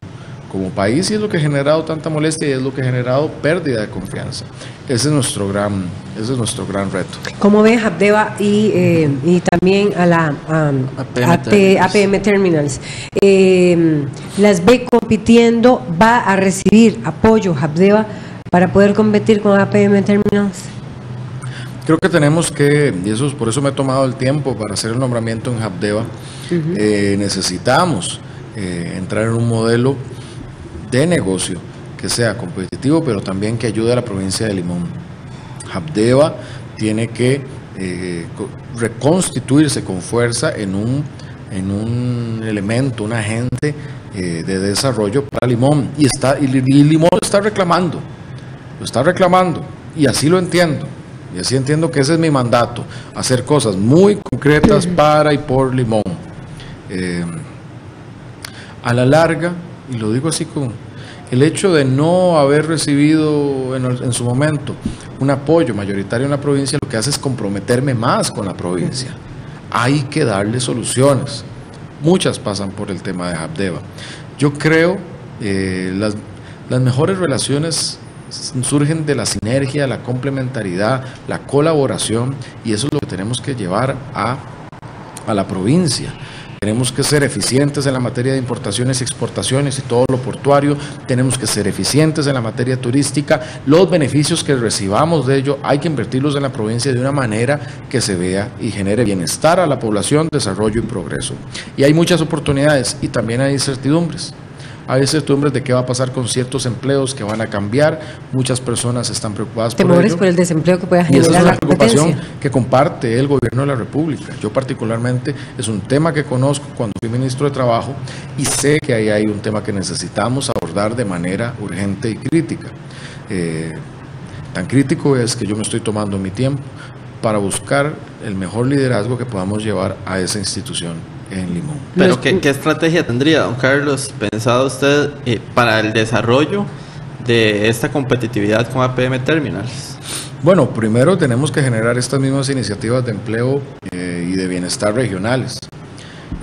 país y es lo que ha generado tanta molestia y es lo que ha generado pérdida de confianza. Ese es nuestro gran reto. ¿Cómo ven Habdeba y también a la APM Terminals? ¿Las ve compitiendo? ¿Va a recibir apoyo Habdeba para poder competir con APM Terminals? Creo que tenemos que, y por eso me he tomado el tiempo para hacer el nombramiento en Habdeba, necesitamos entrar en un modelo de negocio que sea competitivo, pero también que ayude a la provincia de Limón. Habdeba tiene que reconstituirse con fuerza en un elemento, un agente de desarrollo para Limón. Y Limón lo está reclamando, y así lo entiendo. Y así entiendo que ese es mi mandato, hacer cosas muy concretas para y por Limón. A la larga, y lo digo así con el hecho de no haber recibido en su momento un apoyo mayoritario en la provincia, lo que hace es comprometerme más con la provincia. Hay que darle soluciones. Muchas pasan por el tema de Habdeba. Yo creo las mejores relaciones surgen de la sinergia, la complementariedad, la colaboración, y eso es lo que tenemos que llevar a la provincia. Tenemos que ser eficientes en la materia de importaciones y exportaciones y todo lo portuario. Tenemos que ser eficientes en la materia turística. Los beneficios que recibamos de ello hay que invertirlos en la provincia de una manera que se vea y genere bienestar a la población, desarrollo y progreso. Y hay muchas oportunidades y también hay incertidumbres. Hay incertidumbres de qué va a pasar con ciertos empleos que van a cambiar. Muchas personas están preocupadas por ello. Temores por el desempleo que pueda generar la competencia. Y esa es una preocupación que comparte el gobierno de la República. Yo particularmente es un tema que conozco cuando fui ministro de Trabajo y sé que ahí hay un tema que necesitamos abordar de manera urgente y crítica. Tan crítico es que yo me estoy tomando mi tiempo para buscar el mejor liderazgo que podamos llevar a esa institución en Limón. Pero ¿qué estrategia tendría, don Carlos, pensado usted para el desarrollo de esta competitividad con APM Terminals? Bueno, primero tenemos que generar estas mismas iniciativas de empleo y de bienestar regionales.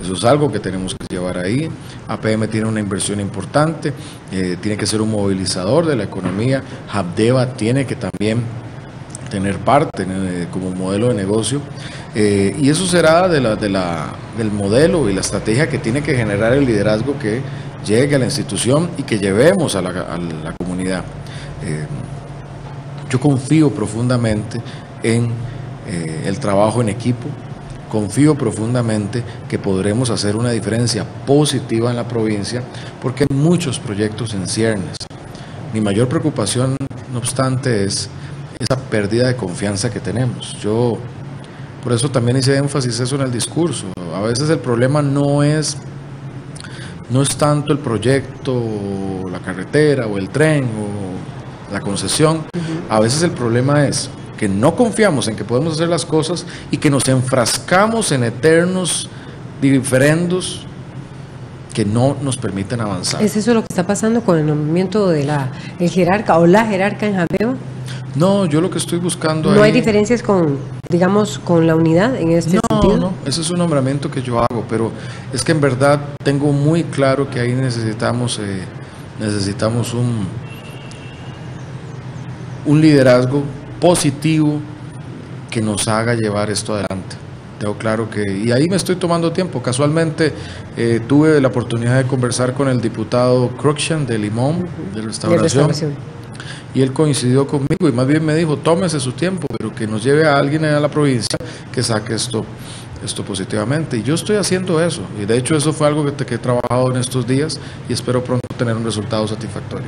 Eso es algo que tenemos que llevar ahí. APM tiene una inversión importante, tiene que ser un movilizador de la economía. Habdeba tiene que también tener parte como modelo de negocio, y eso será del modelo y la estrategia que tiene que generar el liderazgo que llegue a la institución y que llevemos a la comunidad. Yo confío profundamente en el trabajo en equipo, confío profundamente que podremos hacer una diferencia positiva en la provincia porque hay muchos proyectos en ciernes. Mi mayor preocupación no obstante, es esa pérdida de confianza que tenemos. Yo, por eso también hice énfasis eso en el discurso. A veces el problema no es tanto el proyecto, o la carretera, o el tren, o la concesión. A veces el problema es que no confiamos en que podemos hacer las cosas y que nos enfrascamos en eternos diferendos que no nos permiten avanzar. ¿Es eso lo que está pasando con el nombramiento de el jerarca o la jerarca en Jabeba? No, yo lo que estoy buscando ¿No hay diferencias con, digamos, con la unidad en este sentido? No, ese es un nombramiento que yo hago, pero es que en verdad tengo muy claro que ahí necesitamos un liderazgo positivo que nos haga llevar esto adelante. Tengo claro que, y ahí me estoy tomando tiempo. Casualmente tuve la oportunidad de conversar con el diputado Cruikshank de Limón, de Restauración. Y él coincidió conmigo y más bien me dijo, tómese su tiempo, pero que nos lleve a alguien a la provincia que saque esto positivamente. Y yo estoy haciendo eso. Y de hecho eso fue algo que he trabajado en estos días y espero pronto tener un resultado satisfactorio.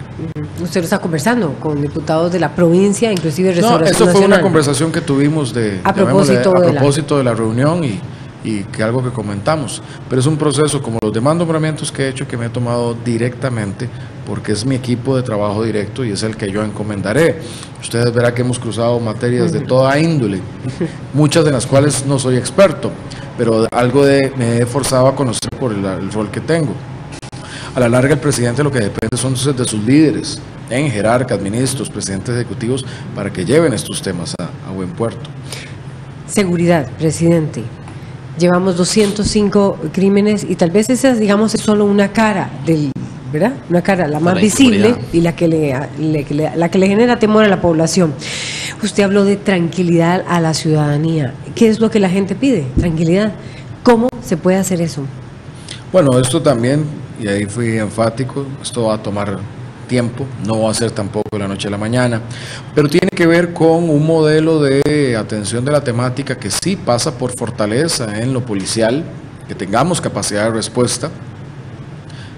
¿Usted lo está conversando con diputados de la provincia, inclusive Restauración Nacional? No, eso fue una conversación que tuvimos a propósito de la reunión y que algo que comentamos. Pero es un proceso como los demás nombramientos que he hecho que me he tomado directamente porque es mi equipo de trabajo directo y es el que yo encomendaré. Ustedes verán que hemos cruzado materias de toda índole, muchas de las cuales no soy experto, pero me he forzado a conocer por el rol que tengo. A la larga el presidente lo que depende son de sus líderes, jerarcas, ministros, presidentes ejecutivos, para que lleven estos temas a buen puerto. Seguridad, presidente. Llevamos 205 crímenes y tal vez esa, digamos, es solo una cara ¿verdad? Una cara la más visible y la que le genera temor a la población. Usted habló de tranquilidad a la ciudadanía. ¿Qué es lo que la gente pide? Tranquilidad. ¿Cómo se puede hacer eso? Bueno, esto también, y ahí fui enfático, esto va a tomar tiempo, no va a ser tampoco de la noche a la mañana, pero tiene que ver con un modelo de atención de la temática que sí pasa por fortaleza en lo policial, que tengamos capacidad de respuesta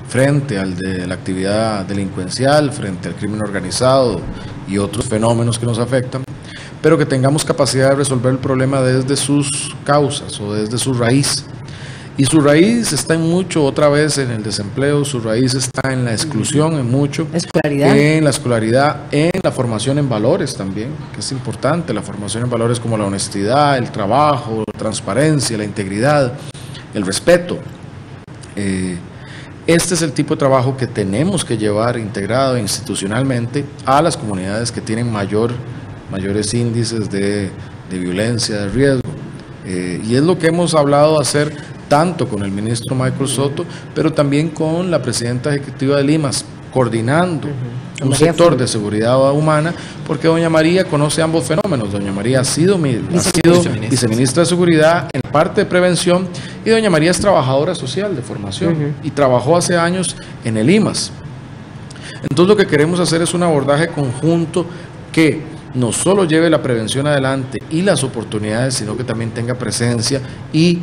frente al de la actividad delincuencial, frente al crimen organizado y otros fenómenos que nos afectan, pero que tengamos capacidad de resolver el problema desde sus causas o desde su raíz. Y su raíz está en mucho, otra vez, en el desempleo, su raíz está en la exclusión, en mucho, en la escolaridad, en la formación en valores también, que es importante, la formación en valores como la honestidad, el trabajo, la transparencia, la integridad, el respeto. Este es el tipo de trabajo que tenemos que llevar integrado institucionalmente a las comunidades que tienen mayores índices de violencia, de riesgo. Y es lo que hemos hablado hacer tanto con el ministro Michael Soto, pero también con la presidenta ejecutiva de Limas, coordinando un sector de seguridad humana, porque doña María conoce ambos fenómenos. Doña María ha sido viceministra de Seguridad en parte de prevención y doña María es trabajadora social de formación y trabajó hace años en el Limas. Entonces lo que queremos hacer es un abordaje conjunto que no solo lleve la prevención adelante y las oportunidades, sino que también tenga presencia y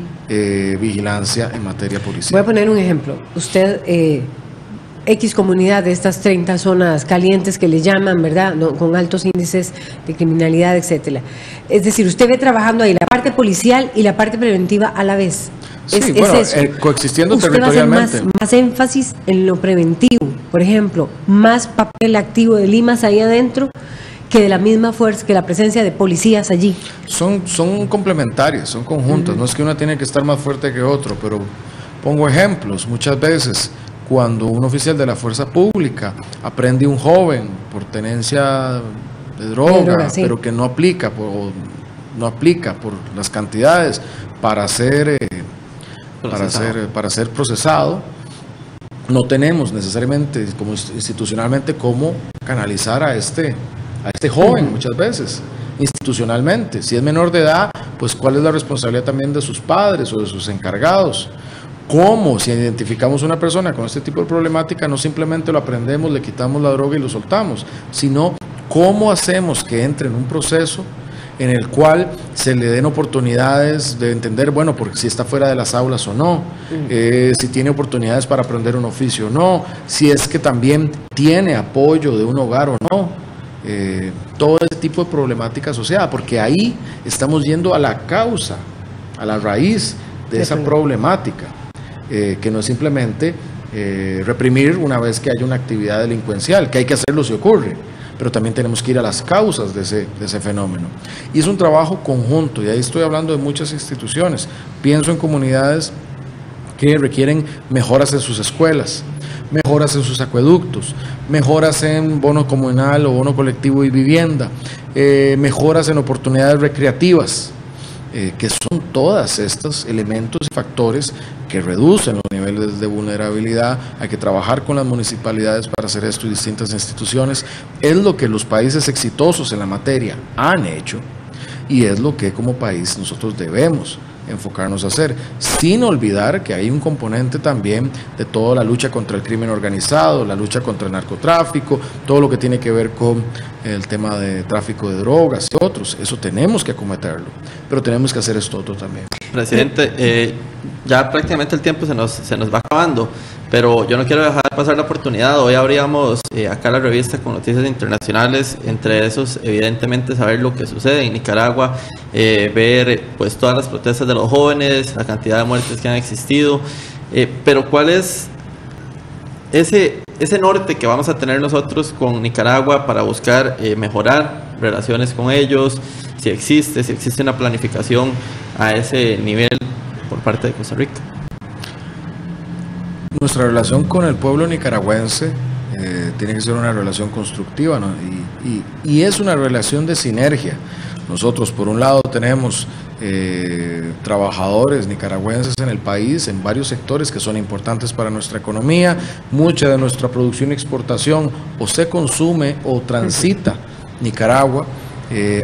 vigilancia en materia policial. Voy a poner un ejemplo. Usted, X comunidad de estas 30 zonas calientes que le llaman, ¿verdad? No, con altos índices de criminalidad, etcétera. Es decir, usted ve trabajando ahí la parte policial y la parte preventiva a la vez. Sí, bueno, es eso. Coexistiendo usted territorialmente. Va a hacer más énfasis en lo preventivo, por ejemplo, más papel activo de Limas ahí adentro, que de la misma fuerza, que la presencia de policías allí. Son complementarias, son conjuntas, no es que una tiene que estar más fuerte que otro, pero pongo ejemplos. Muchas veces cuando un oficial de la fuerza pública aprende un joven por tenencia de droga, sí, pero que no aplica por las cantidades para ser procesado, no tenemos necesariamente como institucionalmente cómo canalizar a este joven muchas veces, institucionalmente. Si es menor de edad, pues cuál es la responsabilidad también de sus padres o de sus encargados. ¿Cómo? Si identificamos una persona con este tipo de problemática, no simplemente lo aprendemos, le quitamos la droga y lo soltamos, sino cómo hacemos que entre en un proceso en el cual se le den oportunidades de entender, bueno, porque si está fuera de las aulas o no, si tiene oportunidades para aprender un oficio o no, si es que también tiene apoyo de un hogar o no. todo ese tipo de problemática asociada, porque ahí estamos yendo a la causa, a la raíz de esa problemática, que no es simplemente reprimir una vez que haya una actividad delincuencial, que hay que hacerlo si ocurre, pero también tenemos que ir a las causas de ese fenómeno. Y es un trabajo conjunto, y ahí estoy hablando de muchas instituciones. Pienso en comunidades que requieren mejoras en sus escuelas, mejoras en sus acueductos, mejoras en bono comunal o bono colectivo y vivienda, mejoras en oportunidades recreativas, que son todas estos elementos y factores que reducen los niveles de vulnerabilidad. Hay que trabajar con las municipalidades para hacer esto y distintas instituciones. Es lo que los países exitosos en la materia han hecho y es lo que como país nosotros debemos enfocarnos a hacer, sin olvidar que hay un componente también de toda la lucha contra el crimen organizado, la lucha contra el narcotráfico, todo lo que tiene que ver con el tema de tráfico de drogas y otros. Eso tenemos que acometerlo, pero tenemos que hacer esto otro también. Presidente, ya prácticamente el tiempo se nos va acabando, pero yo no quiero dejar pasar la oportunidad. Hoy abríamos acá la revista con noticias internacionales, entre esos evidentemente saber lo que sucede en Nicaragua, ver pues todas las protestas de los jóvenes, la cantidad de muertes que han existido, pero ¿cuál es ese norte que vamos a tener nosotros con Nicaragua para buscar mejorar relaciones con ellos? Si existe una planificación a ese nivel por parte de Costa Rica. Nuestra relación con el pueblo nicaragüense tiene que ser una relación constructiva, ¿no? Y es una relación de sinergia. Nosotros, por un lado, tenemos trabajadores nicaragüenses en el país, en varios sectores que son importantes para nuestra economía. Mucha de nuestra producción y exportación o se consume o transita Nicaragua.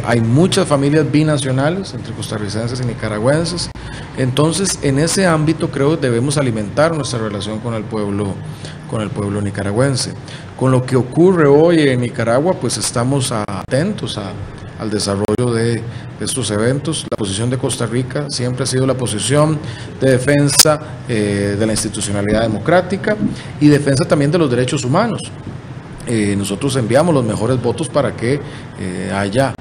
Hay muchas familias binacionales entre costarricenses y nicaragüenses. Entonces, en ese ámbito creo que debemos alimentar nuestra relación con el pueblo nicaragüense. Con lo que ocurre hoy en Nicaragua, pues estamos atentos al desarrollo de estos eventos. La posición de Costa Rica siempre ha sido la posición de defensa de la institucionalidad democrática y defensa también de los derechos humanos. Nosotros enviamos los mejores votos para que haya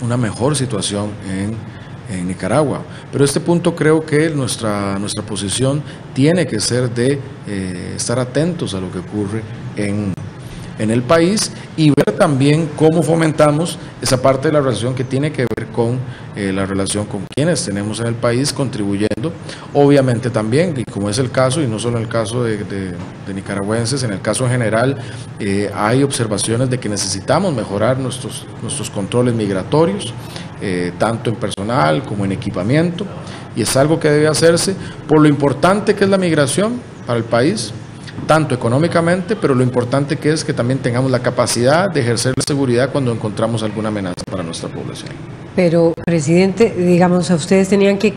una mejor situación en Nicaragua. Pero este punto creo que nuestra posición tiene que ser de estar atentos a lo que ocurre en el país y ver también cómo fomentamos esa parte de la relación que tiene que ver con la relación con quienes tenemos en el país, contribuyendo, obviamente también, y como es el caso, y no solo en el caso de nicaragüenses, en el caso en general, hay observaciones de que necesitamos mejorar nuestros controles migratorios, tanto en personal como en equipamiento, y es algo que debe hacerse por lo importante que es la migración para el país, tanto económicamente, pero lo importante que es que también tengamos la capacidad de ejercer la seguridad cuando encontramos alguna amenaza para nuestra población. Pero, presidente, digamos, a ustedes tenían que...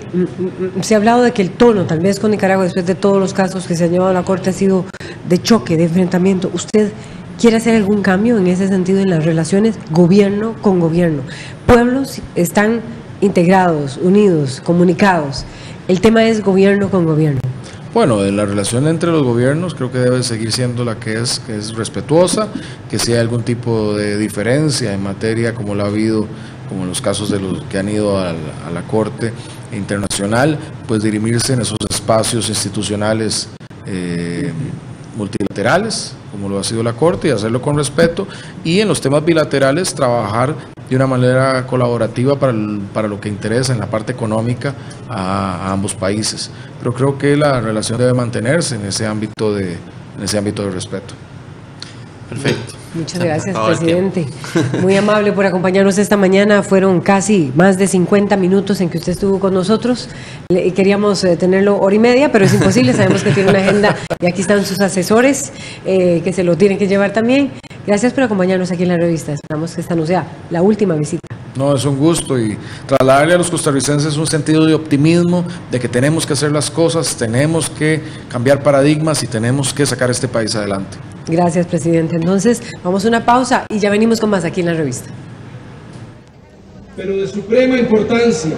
Se ha hablado de que el tono, tal vez con Nicaragua, después de todos los casos que se han llevado a la Corte, ha sido de choque, de enfrentamiento. ¿Usted quiere hacer algún cambio en ese sentido en las relaciones gobierno con gobierno? Pueblos están integrados, unidos, comunicados. El tema es gobierno con gobierno. Bueno, la relación entre los gobiernos creo que debe seguir siendo la que es respetuosa, que si hay algún tipo de diferencia en materia como lo ha habido, como en los casos de los que han ido a la Corte Internacional, pues dirimirse en esos espacios institucionales multilaterales, como lo ha sido la Corte, y hacerlo con respeto, y en los temas bilaterales trabajar de una manera colaborativa para lo que interesa en la parte económica a ambos países. Pero creo que la relación debe mantenerse en ese ámbito de respeto. Perfecto. Muchas gracias, presidente. Muy amable por acompañarnos esta mañana. Fueron casi más de 50 minutos en que usted estuvo con nosotros. Queríamos tenerlo hora y media, pero es imposible. Sabemos que tiene una agenda y aquí están sus asesores que se lo tienen que llevar también. Gracias por acompañarnos aquí en la revista. Esperamos que esta no sea la última visita. No, es un gusto y trasladarle a los costarricenses un sentido de optimismo, de que tenemos que hacer las cosas, tenemos que cambiar paradigmas y tenemos que sacar este país adelante. Gracias, presidente. Entonces, vamos a una pausa y ya venimos con más aquí en la revista. Pero de suprema importancia.